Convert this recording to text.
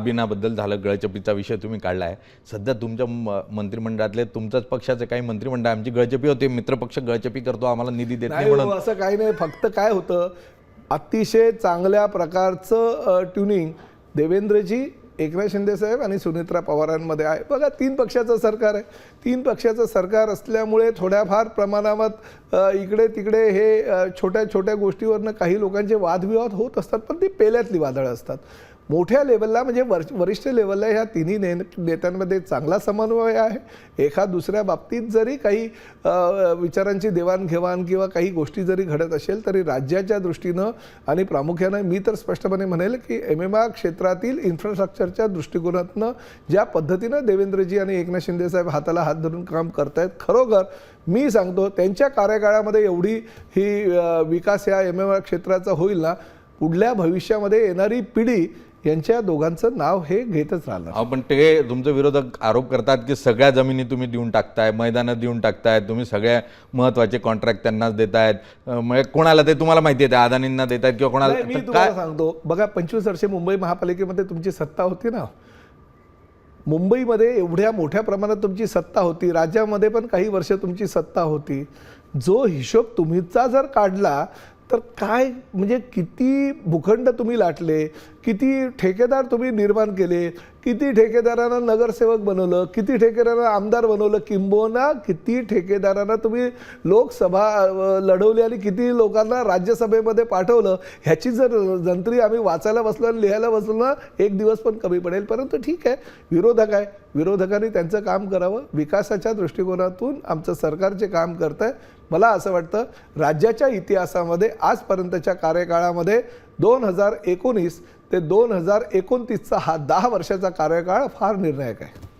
अभियानाबद्दल झालं, गळचपीचा विषय तुम्ही काढला आहे. सध्या तुमच्या मंत्रिमंडळातले तुमच्याच पक्षाचे काही मंत्रिमंडळ आमची गळचपी होते, मित्रपक्ष गळचपी करतो, आम्हाला निधी देत नाही म्हणून. असं काही नाही. फक्त काय होतं, अतिशय चांगल्या प्रकारचं ट्युनिंग देवेंद्रजी, एकनाथ शिंदे साहेब आणि सुनेत्रा पवारांमध्ये आहे. बघा, 3 पक्षाचं सरकार आहे. 3 पक्षाचं सरकार असल्यामुळे थोड्याफार प्रमाणात इकडे तिकडे हे छोट्या छोट्या गोष्टीवरनं काही लोकांचे वादविवाद होत असतात, पण ती पेल्यातली वादळं असतात. मोठ्या लेवलला म्हणजे वरिष्ठ लेवलला ह्या तिन्ही नेत्यांमध्ये चांगला समन्वय आहे. एका दुसऱ्या बाबतीत जरी काही विचारांची देवाणघेवाण किंवा काही गोष्टी जरी घडत असेल तरी राज्याच्या दृष्टीनं आणि प्रामुख्यानं मी तर स्पष्टपणे म्हणेल की MMR क्षेत्रातील इन्फ्रास्ट्रक्चरच्या दृष्टिकोनातनं ज्या पद्धतीनं देवेंद्रजी आणि एकनाथ शिंदे साहेब हाताला हात धरून काम करतायत, खरोखर मी सांगतो त्यांच्या कार्यकाळामध्ये एवढी ही विकास या MMR क्षेत्राचा होईल ना, पुढल्या भविष्यामध्ये येणारी पिढी यांच्या दोघांचं नाव हे घेतच राहणार. पण ते तुमचे विरोधक आरोप करतात की सगळ्या जमिनी तुम्ही देऊन टाकताय, मैदानं देऊन टाकताय, तुम्ही सगळ्या महत्त्वाचे कॉन्ट्रॅक्ट त्यांनाच देतायत. म्हणजे कोणाला ते तुम्हाला माहिती आहे, अदानींना देतायत किंवा कोणाला. मी तुम्हाला सांगतो, बघा 25 वर्षे मुंबई महापालिकेमध्ये तुमची सत्ता होती ना, मुंबईमध्ये एवढ्या मोठ्या प्रमाणात तुमची सत्ता होती, राज्यामध्ये पण काही वर्ष तुमची सत्ता होती. जो हिशोब तुम्हीचा जर काढला तर काय म्हणजे किती भूखंड तुम्ही लाटले, किती ठेकेदार तुम्ही निर्माण केले, किती ठेकेदारांना नगरसेवक बनवलं, किती ठेकेदारांना आमदार बनवलं, किंबहुना किती ठेकेदारांना तुम्ही लोकसभा लढवली आणि किती लोकांना राज्यसभेमध्ये पाठवलं, ह्याची जर जंत्री आम्ही वाचायला बसलो आणि लिहायला बसलो ना, एक दिवस पण कमी पडेल. परंतु ठीक आहे, विरोधक आहे, विरोधकांनी त्यांचं काम करावं. विकासाच्या दृष्टिकोनातून आमचं सरकार जे काम करतं आहे, मला असं वाटतं राज्याच्या इतिहासामध्ये आजपर्यंतच्या कार्यकाळामध्ये 2019 ते 2029चा हा 10 वर्षाचा कार्यकाळ फार निर्णायक आहे.